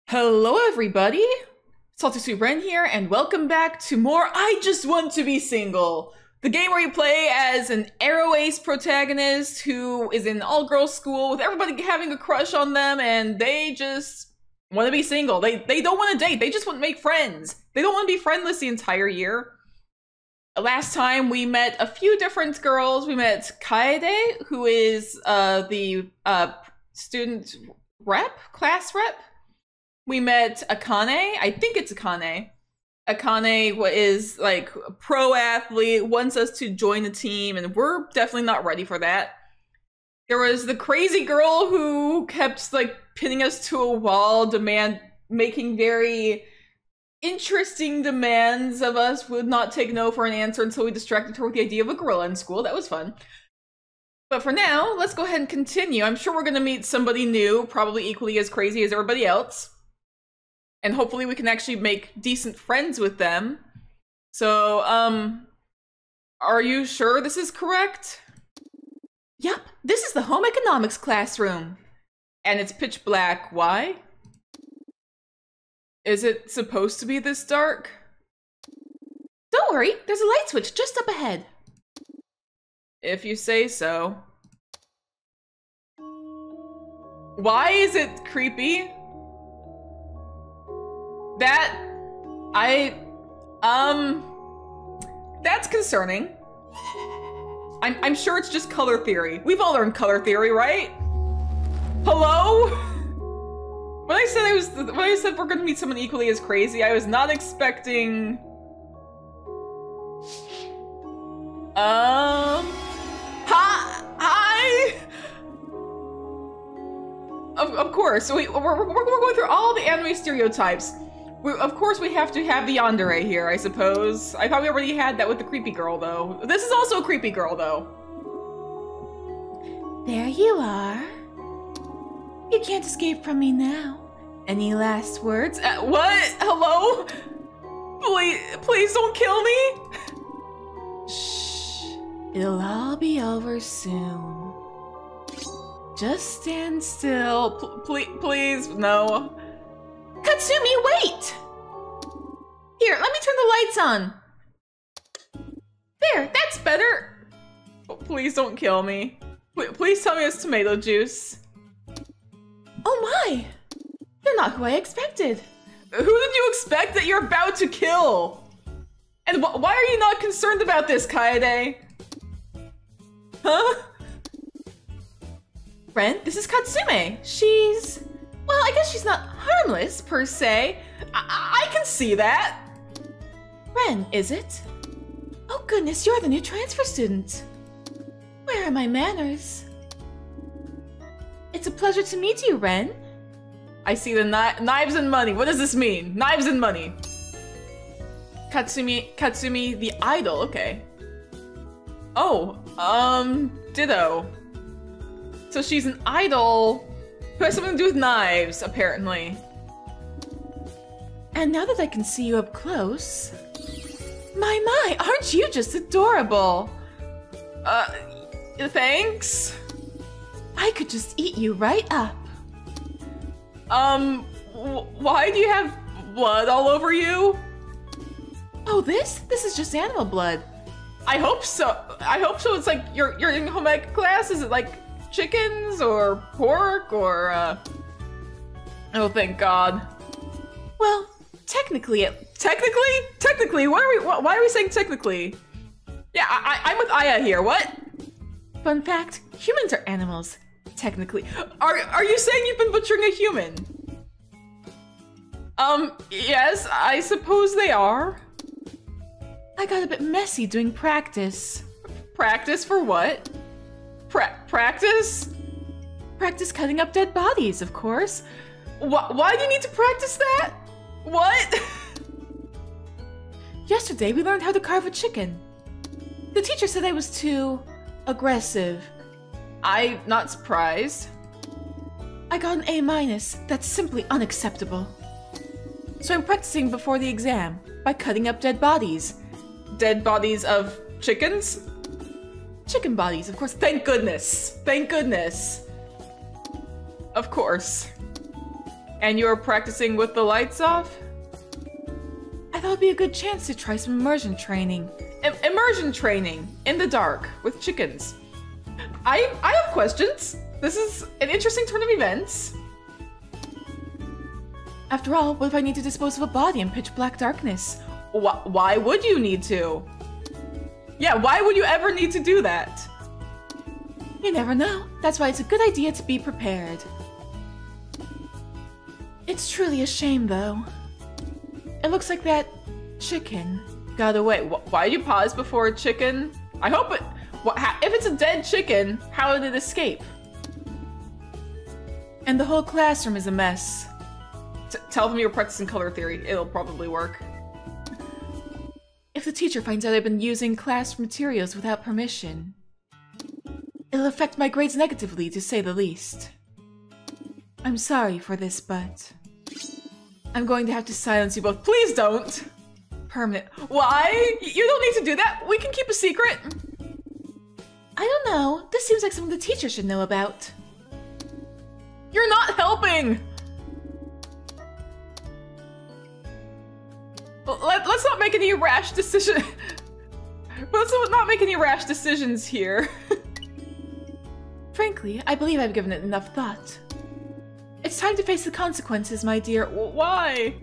Hello everybody! Salty Sweet Ren here, and welcome back to more I Just Want to Be Single, the game where you play as an aro ace protagonist who is in an all-girls school with everybody having a crush on them, and they just want to be single. They don't want to date, they just want to make friends. They don't want to be friendless the entire year. Last time we met a few different girls. We met Kaede, who is the student rep, class rep. We met Akane. I think it's Akane. Akane is like a pro athlete, wants us to join the team, and we're definitely not ready for that. There was the crazy girl who kept like pinning us to a wall, making very interesting demands of us, would not take no for an answer until we distracted her with the idea of a gorilla in school. That was fun. But for now, let's go ahead and continue. I'm sure we're gonna meet somebody new, probably equally as crazy as everybody else. And hopefully we can actually make decent friends with them. So, are you sure this is correct? Yep, this is the home economics classroom. And it's pitch black. Why? Is it supposed to be this dark? Don't worry, there's a light switch just up ahead. If you say so. Why is it creepy? That's concerning. I'm sure it's just color theory. We've all learned color theory, right? Hello? When I said we're gonna meet someone equally as crazy, I was not expecting... Hi! Of course, we're going through all the anime stereotypes. Of course we have to have the yandere here, I suppose. I thought we already had that with the creepy girl, though. This is also a creepy girl, though. There you are. You can't escape from me now. Any last words? What? Hello? Please don't kill me? Shh. It'll all be over soon. Just stand still. Please, no. Katsumi, wait! Here, let me turn the lights on. There, that's better. Oh, please don't kill me. Please tell me it's tomato juice. Oh my! You're not who I expected. Who did you expect that you're about to kill? And why are you not concerned about this, Kaede? Huh? Friend, this is Katsume. She's... well, I guess she's not harmless, per se. I can see that. Ren, is it? Oh goodness, you're the new transfer student. Where are my manners? It's a pleasure to meet you, Ren. I see the knives and money. What does this mean? Knives and money. Katsumi the idol, okay. Oh, ditto. So she's an idol who has something to do with knives, apparently. And now that I can see you up close... My, aren't you just adorable? Thanks? I could just eat you right up. Why do you have blood all over you? Oh, this is just animal blood. I hope so. It's like you're in home ec class. Is it like chickens or pork or oh, thank God. Well, technically, why are we saying technically? Yeah, I'm with Aya here. What? Fun fact: humans are animals. Technically, are you saying you've been butchering a human? Yes, I suppose they are. I got a bit messy doing practice. Practice for what? Practice? Practice cutting up dead bodies, of course. Why do you need to practice that? What? Yesterday, we learned how to carve a chicken. The teacher said I was too aggressive. I'm not surprised. I got an A-. That's simply unacceptable. So I'm practicing before the exam by cutting up dead bodies. Dead bodies of chickens? Chicken bodies, of course. Thank goodness. Thank goodness. Of course. And you're practicing with the lights off? I thought it'd be a good chance to try some immersion training. Immersion training in the dark with chickens. I have questions. This is an interesting turn of events. After all, what if I need to dispose of a body in pitch black darkness? Why would you need to? Yeah, why would you ever need to do that? You never know. That's why it's a good idea to be prepared. It's truly a shame, though. It looks like that chicken got away. Why did you pause before a chicken? I hope it... if it's a dead chicken, how did it escape? And the whole classroom is a mess. Tell them you're practicing color theory. It'll probably work. If the teacher finds out I've been using class materials without permission, it'll affect my grades negatively, to say the least. I'm sorry for this, but I'm going to have to silence you both. Please don't! Permanent. Why? You don't need to do that. We can keep a secret. I don't know. This seems like something the teacher should know about. You're not helping! Let's not make any rash decisions. Let's not make any rash decisions here. Frankly, I believe I've given it enough thought. It's time to face the consequences, my dear. Why?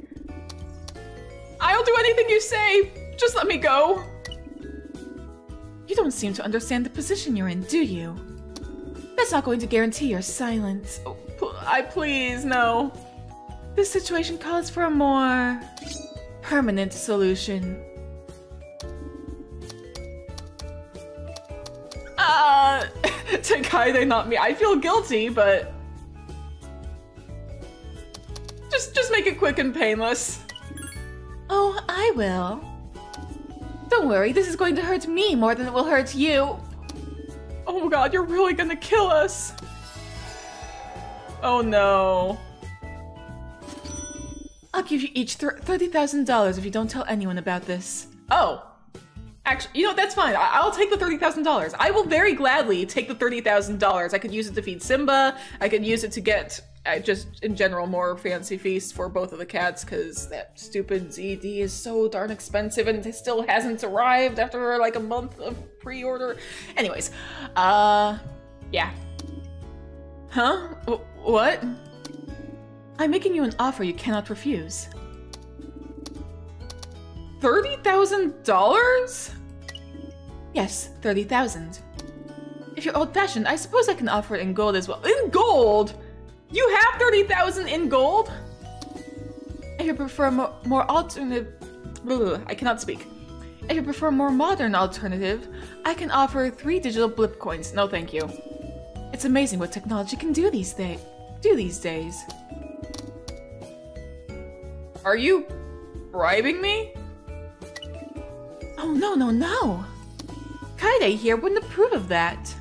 I'll do anything you say. Just let me go. You don't seem to understand the position you're in, do you? That's not going to guarantee your silence. Oh, please, no. This situation calls for a more permanent solution. To Kaide, not me. I feel guilty, but just make it quick and painless. Oh, I will. Don't worry, this is going to hurt me more than it will hurt you. Oh god, you're really gonna kill us. Oh no. I'll give you each $30,000 if you don't tell anyone about this. Oh. Actually, you know, that's fine. I'll take the $30,000. I will very gladly take the $30,000. I could use it to feed Simba. I could use it to get, just in general, more fancy feasts for both of the cats, because that stupid ZD is so darn expensive and it still hasn't arrived after like a month of pre-order. Anyways, yeah. Huh? What? I'm making you an offer you cannot refuse. $30,000? Yes, 30,000. If you're old-fashioned, I suppose I can offer it in gold as well. In gold? You have 30,000 in gold? If you prefer more alternative... I cannot speak. If you prefer a more modern alternative, I can offer 3 digital blip coins. No, thank you. It's amazing what technology can do these days. Are you bribing me? Oh, no. Kaide here wouldn't approve of that.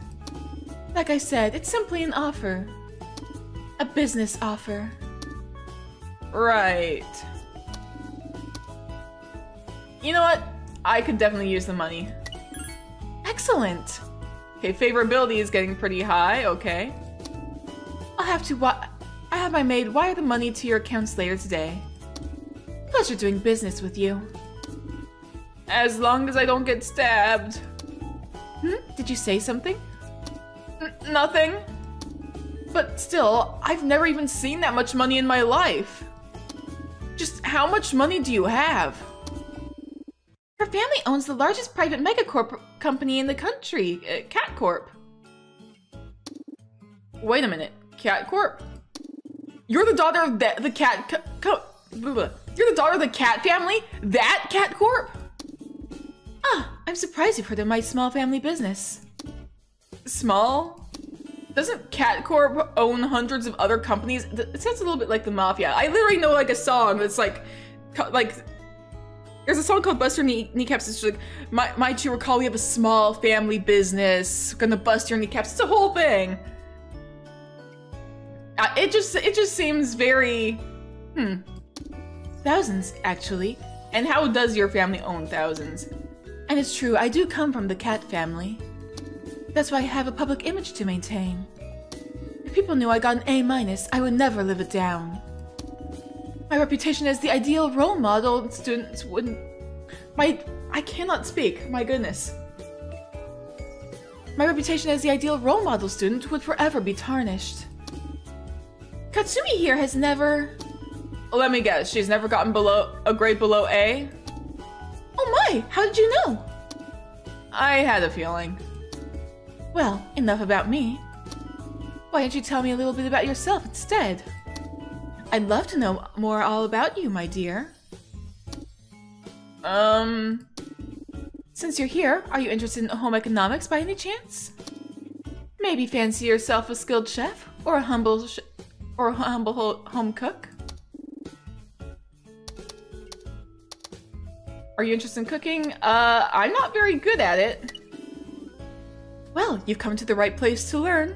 Like I said, it's simply an offer. A business offer. Right. You know what? I could definitely use the money. Excellent. Okay, favorability is getting pretty high, okay. I have my maid wire the money to your accounts later today. Pleasure doing business with you. As long as I don't get stabbed. Did you say something? Nothing. But still, I've never even seen that much money in my life. Just how much money do you have? Her family owns the largest private megacorp company in the country, Cat Corp. Wait a minute, Cat Corp? You're the daughter of the cat You're the daughter of the cat family? That Cat Corp? Ah, I'm surprised you've heard of my small family business. Small? Doesn't Cat Corp own hundreds of other companies? It sounds a little bit like the Mafia. I literally know like a song that's like there's a song called Bust Your Kneecaps. It's just like, might you recall we have a small family business, gonna bust your kneecaps. It's a whole thing. It just seems very, Thousands, actually. And how does your family own thousands? And it's true, I do come from the cat family. That's why I have a public image to maintain. If people knew I got an A-, I would never live it down. My reputation as the ideal role model students wouldn't... I cannot speak, my goodness. My reputation as the ideal role model student would forever be tarnished. Katsumi here has never... Let me guess, she's never gotten a grade below A? Oh my, how did you know? I had a feeling. Well, enough about me. Why don't you tell me a little bit about yourself instead? I'd love to know more all about you, my dear. Since you're here, are you interested in home economics by any chance? Maybe fancy yourself a skilled chef or a humble home cook? Are you interested in cooking? I'm not very good at it. Well, you've come to the right place to learn.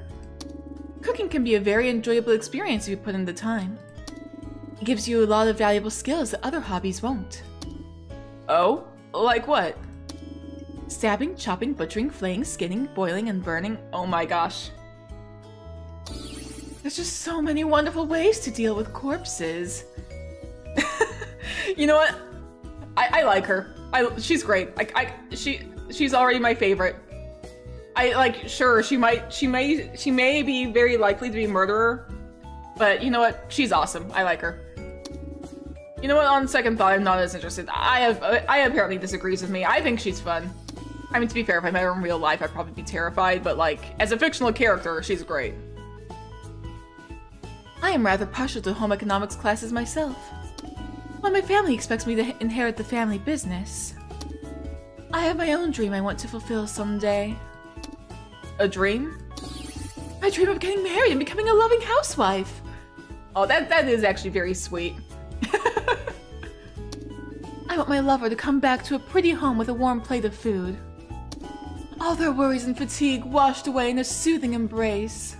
Cooking can be a very enjoyable experience if you put in the time. It gives you a lot of valuable skills that other hobbies won't. Oh? Like what? Stabbing, chopping, butchering, flaying, skinning, boiling, and burning. Oh my gosh. There's just so many wonderful ways to deal with corpses. You know what? I like her. She's great. She's already my favorite. Sure, she may be very likely to be a murderer, but you know what? She's awesome. I like her. You know what? On second thought, I'm not as interested. I apparently disagrees with me. I think she's fun. I mean, to be fair, if I met her in real life, I'd probably be terrified, but like, as a fictional character, she's great. I am rather partial to home economics classes myself. Well, my family expects me to inherit the family business. I have my own dream I want to fulfill someday. A dream? I dream of getting married and becoming a loving housewife. Oh, that is actually very sweet. I want my lover to come back to a pretty home with a warm plate of food. All their worries and fatigue washed away in a soothing embrace.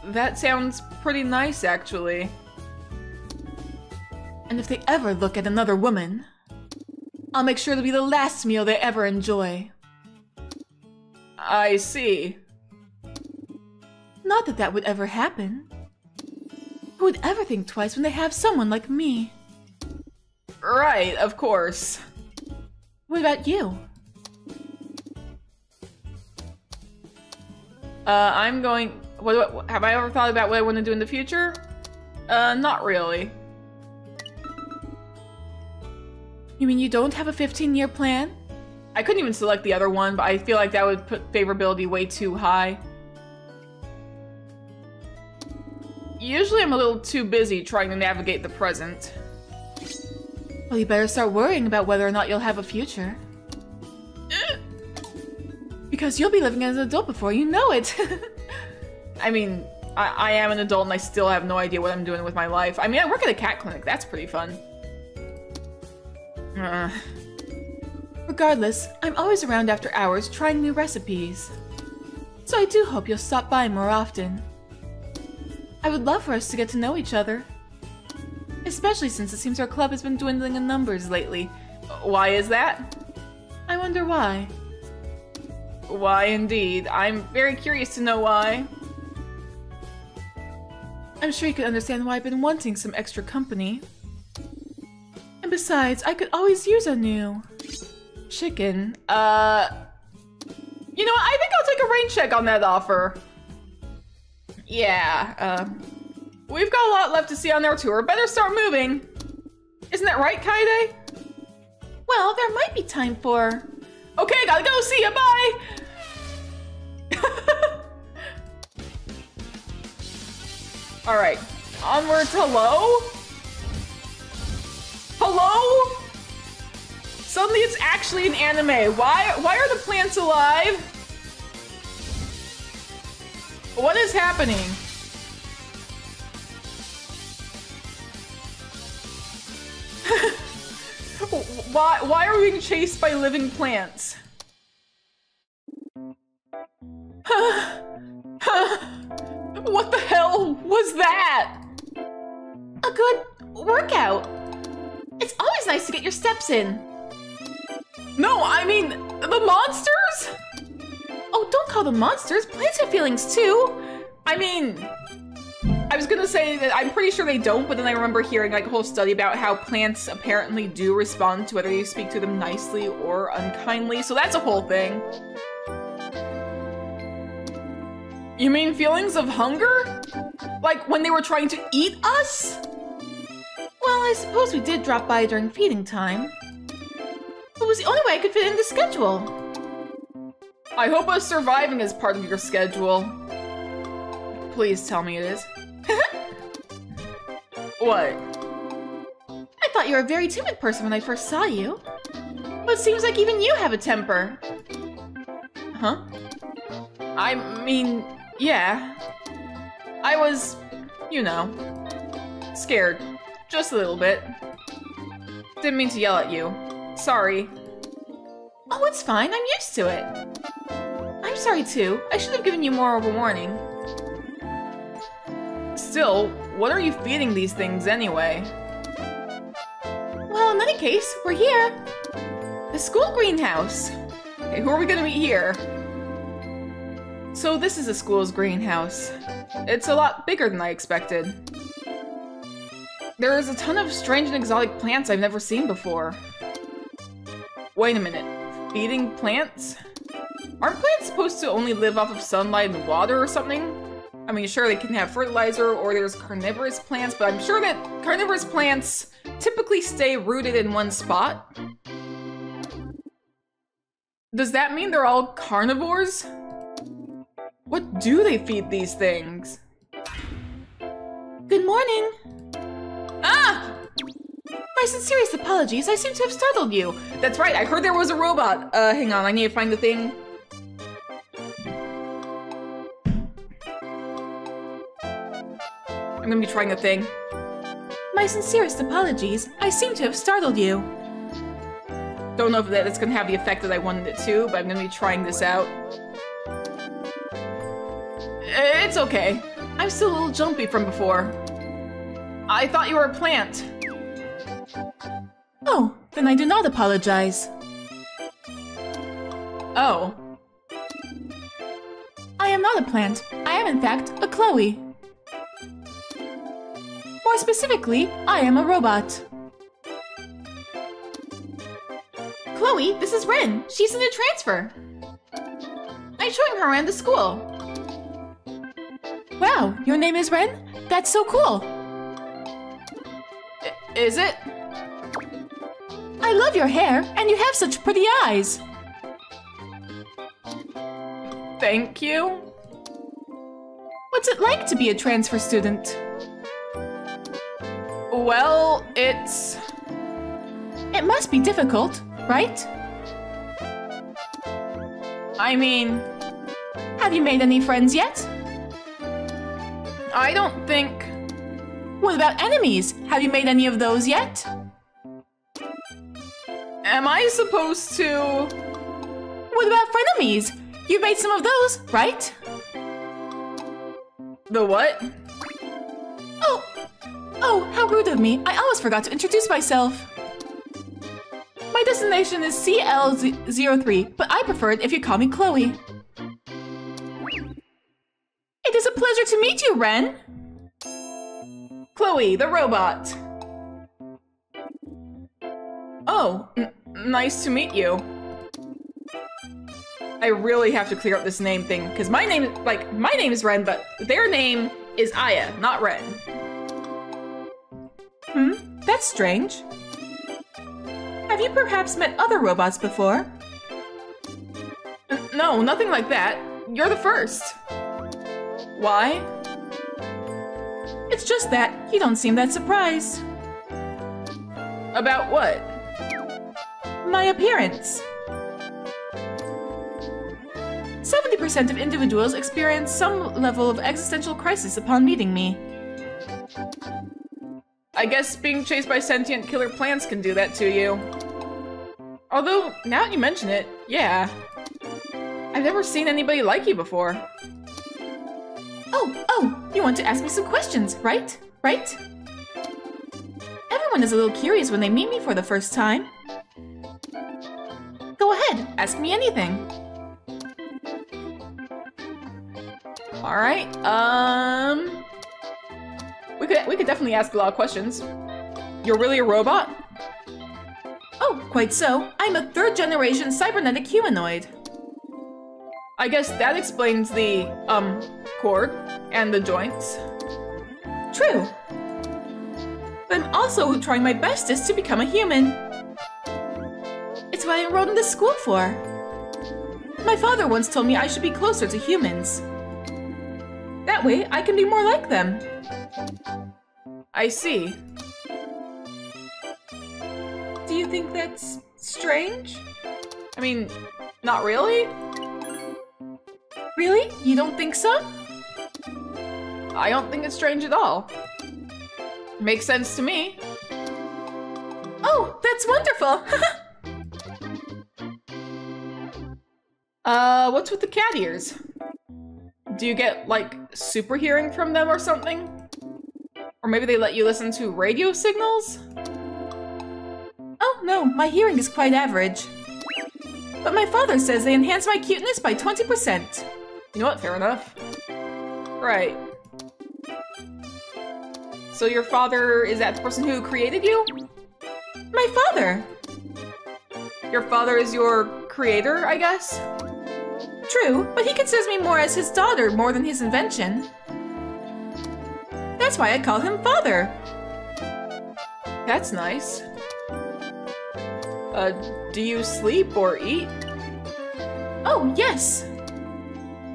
That sounds pretty nice, actually. And if they ever look at another woman, I'll make sure it'll be the last meal they ever enjoy. I see. Not that that would ever happen. Who would ever think twice when they have someone like me? Right, of course. What about you? Have I ever thought about what I want to do in the future? Not really. You mean you don't have a 15-year plan? I couldn't even select the other one, but I feel like that would put favorability way too high. Usually I'm a little too busy trying to navigate the present. Well, you better start worrying about whether or not you'll have a future. Because you'll be living as an adult before you know it. I mean, I am an adult and I still have no idea what I'm doing with my life. I mean, I work at a cat clinic. That's pretty fun. Regardless, I'm always around after hours trying new recipes. So I do hope you'll stop by more often. I would love for us to get to know each other. Especially since it seems our club has been dwindling in numbers lately. Why is that? I wonder why. Why indeed. I'm very curious to know why. I'm sure you can understand why I've been wanting some extra company. And besides, I could always use a new chicken. You know what? I think I'll take a rain check on that offer. Yeah, we've got a lot left to see on our tour. Better start moving. Isn't that right, Kaede? Well, there might be time for... Okay, gotta go. See ya. Bye. All right, onwards. Hello? Hello? Suddenly it's actually an anime. Why are the plants alive? What is happening? Why are we being chased by living plants? What the hell was that? A good workout. It's always nice to get your steps in. No, I mean, the monsters? Oh, don't call them monsters. Plants have feelings too. I mean, was gonna say that I'm pretty sure they don't, but then I remember hearing like a whole study about how plants apparently do respond to whether you speak to them nicely or unkindly, so that's a whole thing. You mean feelings of hunger? Like when they were trying to eat us? Well, I suppose we did drop by during feeding time. It was the only way I could fit in the schedule. I hope us surviving is part of your schedule. Please tell me it is. What? I thought you were a very timid person when I first saw you. But it seems like even you have a temper. Huh? I mean, yeah. I was, you know, scared. Just a little bit. Didn't mean to yell at you. Sorry. Oh, it's fine. I'm used to it. I'm sorry too. I should have given you more of a warning. Still, what are you feeding these things anyway? Well, in any case, we're here. The school greenhouse. Okay, who are we gonna meet here? So this is the school's greenhouse. It's a lot bigger than I expected. There is a ton of strange and exotic plants I've never seen before. Wait a minute. Feeding plants? Aren't plants supposed to only live off of sunlight and water or something? I mean, sure, they can have fertilizer, or there's carnivorous plants, but I'm sure that carnivorous plants typically stay rooted in one spot. Does that mean they're all carnivores? What do they feed these things? Good morning. Ah! My sincerest apologies, I seem to have startled you. That's right, I heard there was a robot. Hang on, I need to find the thing. I'm gonna be trying the thing. My sincerest apologies, I seem to have startled you. Don't know if that's gonna have the effect that I wanted it to, but I'm gonna be trying this out. It's okay. I'm still a little jumpy from before. I thought you were a plant. Oh, then I do not apologize. Oh. I am not a plant. I am in fact a Chloe. More specifically, I am a robot. Chloe, this is Ren. She's in a transfer. I'm showing her around the school. Wow, your name is Ren? That's so cool. Is it? I love your hair, and you have such pretty eyes. Thank you. What's it like to be a transfer student? Well, It must be difficult, right? I mean... Have you made any friends yet? I don't think... What about enemies? Have you made any of those yet? Am I supposed to... What about frenemies? You've made some of those, right? The what? Oh, how rude of me. I almost forgot to introduce myself. My destination is CL03, but I prefer it if you call me Chloe. It is a pleasure to meet you, Ren. Chloe, the robot. Oh, nice to meet you. I really have to clear up this name thing, because my name is Ren, but their name is Aya, not Ren. That's strange. Have you perhaps met other robots before? No, nothing like that. You're the first. Why? It's just that you don't seem that surprised. About what? My appearance. 70% of individuals experience some level of existential crisis upon meeting me. I guess being chased by sentient killer plants can do that to you. Although, now that you mention it, yeah. I've never seen anybody like you before. Oh, you want to ask me some questions, right? Right? Everyone is a little curious when they meet me for the first time. Go ahead, ask me anything. Alright, we could definitely ask a lot of questions. You're really a robot? Oh, quite so. I'm a third-generation cybernetic humanoid. I guess that explains the, cord and the joints. True. But I'm also trying my bestest to become a human. It's what I enrolled in this school for. My father once told me I should be closer to humans. That way, I can be more like them. I see. Do you think that's strange? I mean, not really? Really? You don't think so? I don't think it's strange at all. Makes sense to me. Oh, that's wonderful! What's with the cat ears? Do you get, like, super hearing from them or something? Or maybe they let you listen to radio signals? Oh no, my hearing is quite average. But my father says they enhance my cuteness by 20%. You know what, fair enough. Right. So your father, is that the person who created you? My father! Your father is your creator, I guess? True, but he considers me more as his daughter more than his invention. That's why I call him father. That's nice. Do you sleep or eat? Oh, yes.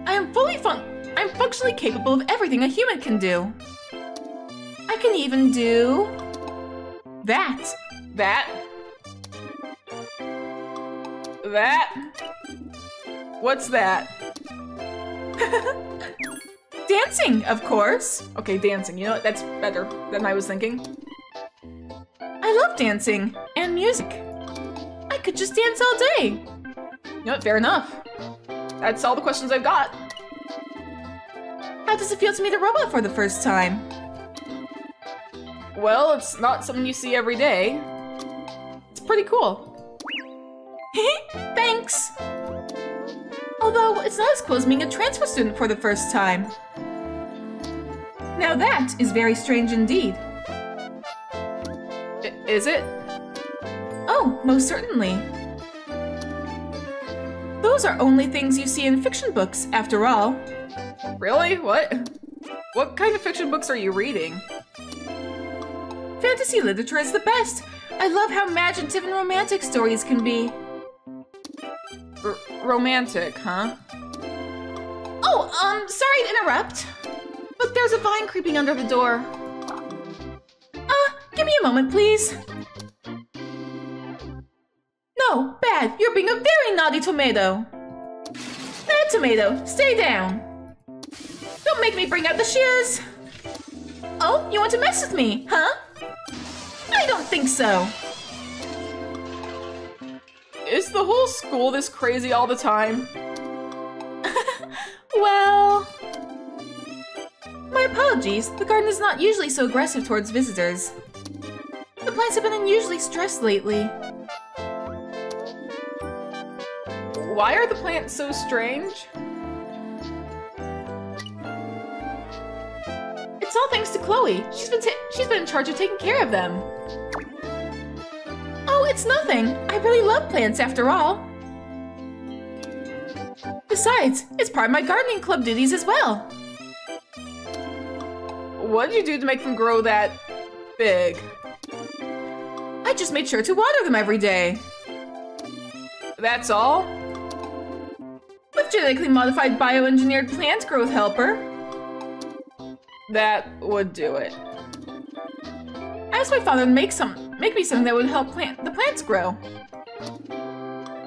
I'm functionally capable of everything a human can do. I can even do that. That? That? What's that? Dancing, of course. Okay, dancing. You know what? That's better than I was thinking. I love dancing and music. I could just dance all day. You know what? Fair enough. That's all the questions I've got. How does it feel to meet a robot for the first time? Well, it's not something you see every day. It's pretty cool. Thanks! Although, it's not as cool as being a transfer student for the first time. Now that is very strange indeed. Is it? Oh, most certainly. Those are only things you see in fiction books, after all. Really? What? What kind of fiction books are you reading? Fantasy literature is the best. I love how imaginative and romantic stories can be. Romantic, huh? Oh, sorry to interrupt. But there's a vine creeping under the door. Give me a moment, please. No, bad. You're being a very naughty tomato. Bad tomato, stay down. Don't make me bring out the shears. Oh, you want to mess with me, huh? I don't think so. Is the whole school this crazy all the time? Well... My apologies. The garden is not usually so aggressive towards visitors. The plants have been unusually stressed lately. Why are the plants so strange? It's all thanks to Chloe. She's been in charge of taking care of them. Oh, it's nothing. I really love plants after all. Besides, it's part of my gardening club duties as well. What did you do to make them grow that big? I just made sure to water them every day. That's all? With genetically modified bioengineered plant growth helper. That would do it. I asked my father to make me something that would help the plants grow.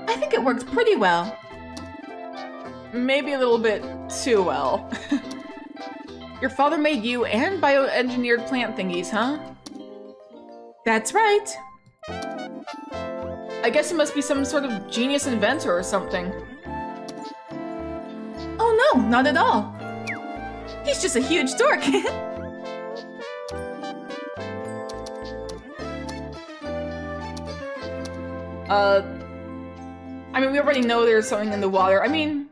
I think it works pretty well. Maybe a little bit too well. Your father made you and bioengineered plant thingies, huh? That's right. I guess he must be some sort of genius inventor or something. Oh no, not at all. He's just a huge dork. I mean, we already know there's something in the water. I mean,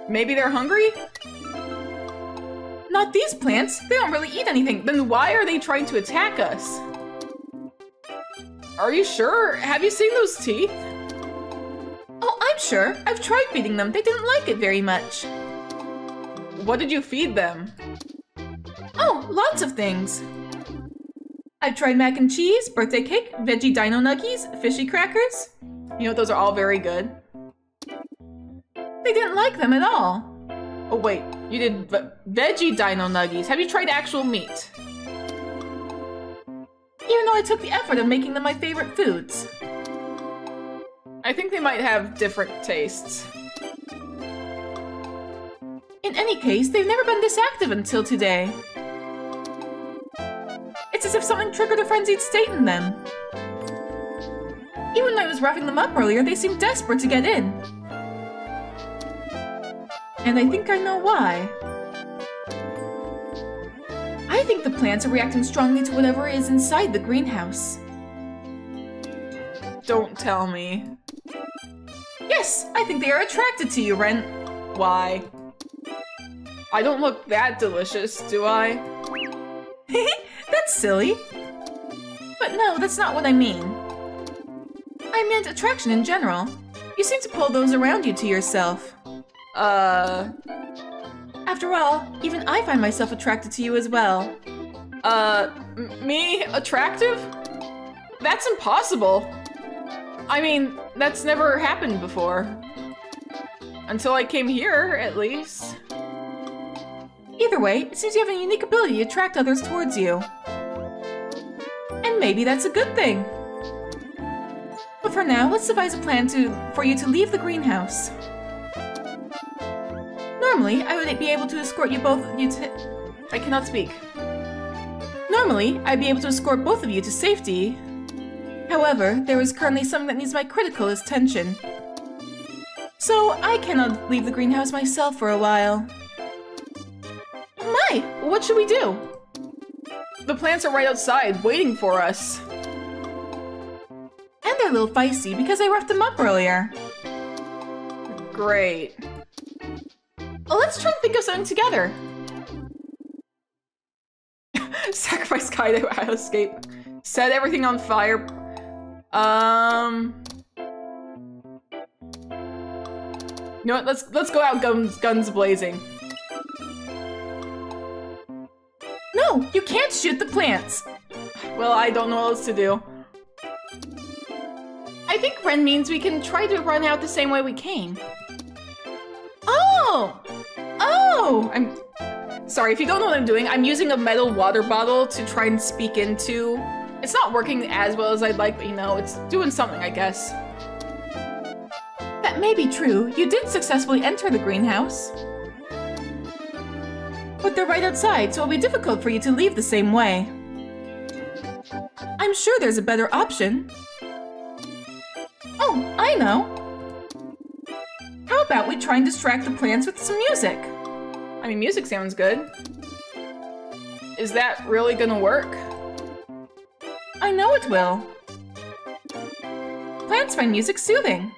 maybe they're hungry? Not these plants. They don't really eat anything. Then why are they trying to attack us? Are you sure? Have you seen those teeth? Oh, I'm sure. I've tried feeding them. They didn't like it very much. What did you feed them? Oh, lots of things. I've tried mac and cheese, birthday cake, veggie dino nuggies, fishy crackers. You know, those are all very good. They didn't like them at all. Oh wait, you did veggie dino nuggies. Have you tried actual meat? Even though I took the effort of making them my favorite foods. I think they might have different tastes. In any case, they've never been this active until today. It's as if something triggered a frenzied state in them. Even when I was roughing them up earlier, they seemed desperate to get in. And I think I know why. I think the plants are reacting strongly to whatever is inside the greenhouse. Don't tell me. Yes, I think they are attracted to you, Ren. Why? I don't look that delicious, do I? That's silly. But no, that's not what I mean. I meant attraction in general. You seem to pull those around you to yourself. After all, even I find myself attracted to you as well. Me? Attractive? That's impossible. I mean, that's never happened before. Until I came here, at least. Either way, it seems you have a unique ability to attract others towards you. And maybe that's a good thing. But for now, let's devise a plan for you to leave the greenhouse. Normally, I would be able to escort you both I cannot speak. Normally, I'd be able to escort both of you to safety. However, there is currently something that needs my critical attention. So, I cannot leave the greenhouse myself for a while. My! What should we do? The plants are right outside, waiting for us. And they're a little feisty because I roughed them up earlier. Great. Well, let's try to think of something together. Sacrifice Kai to escape. Set everything on fire. You know what? Let's go out guns blazing. No, you can't shoot the plants. Well, I don't know what else to do. I think Ren means we can try to run out the same way we came. Oh! Oh! I'm sorry, if you don't know what I'm doing, I'm using a metal water bottle to try and speak into. It's not working as well as I'd like, but you know, it's doing something, I guess. That may be true. You did successfully enter the greenhouse. But they're right outside, so it'll be difficult for you to leave the same way. I'm sure there's a better option. Oh, I know. How about we try and distract the plants with some music? I mean, music sounds good. Is that really gonna work? I know it will. Plants find music soothing.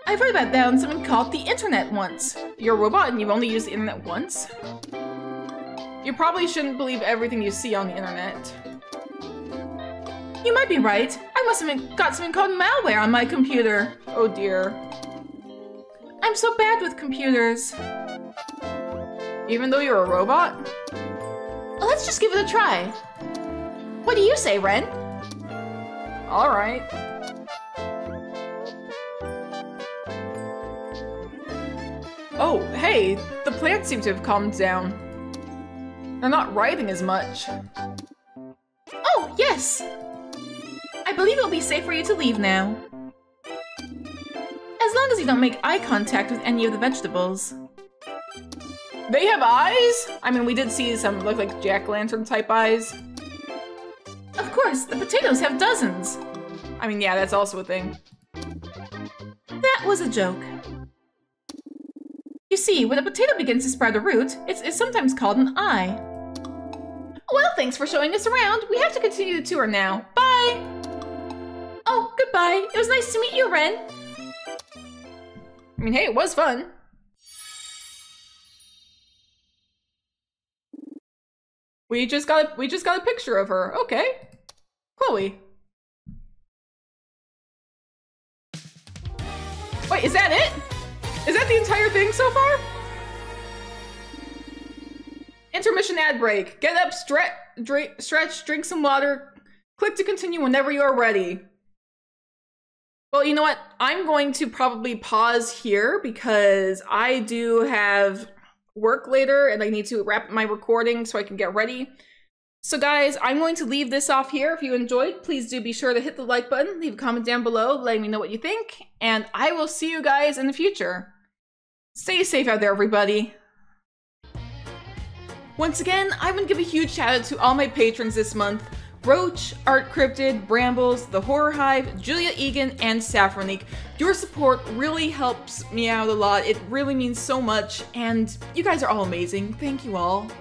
I've heard about that on something called the internet once. You're a robot and you've only used the internet once? You probably shouldn't believe everything you see on the internet. You might be right. I must have got something called malware on my computer. Oh dear. I'm so bad with computers. Even though you're a robot? Well, let's just give it a try. What do you say, Ren? Alright. Oh, hey, the plants seem to have calmed down. They're not writhing as much. Oh, yes! I believe it'll be safe for you to leave now. As long as you don't make eye contact with any of the vegetables. They have eyes? I mean, we did see some look like jack-o'-lantern type eyes. Of course, the potatoes have dozens. I mean, yeah, that's also a thing. That was a joke. You see, when a potato begins to sprout a root, it's sometimes called an eye. Well, thanks for showing us around. We have to continue the tour now. Bye! Oh, goodbye. It was nice to meet you, Ren. I mean, hey, it was fun. We just got a picture of her. Okay. Chloe. Wait, is that it? Is that the entire thing so far? Intermission ad break. Get up, stretch, drink some water. Click to continue whenever you are ready. Well, you know what? I'm going to probably pause here because I do have work later and I need to wrap my recording so I can get ready. So guys, I'm going to leave this off here. If you enjoyed, please do be sure to hit the like button, leave a comment down below, letting me know what you think, and I will see you guys in the future. Stay safe out there, everybody. Once again, I want to give a huge shout out to all my patrons this month. Roach, Art Cryptid, Brambles, The Horror Hive, Julia Egan, and Saffronique. Your support really helps me out a lot. It really means so much, and you guys are all amazing. Thank you all.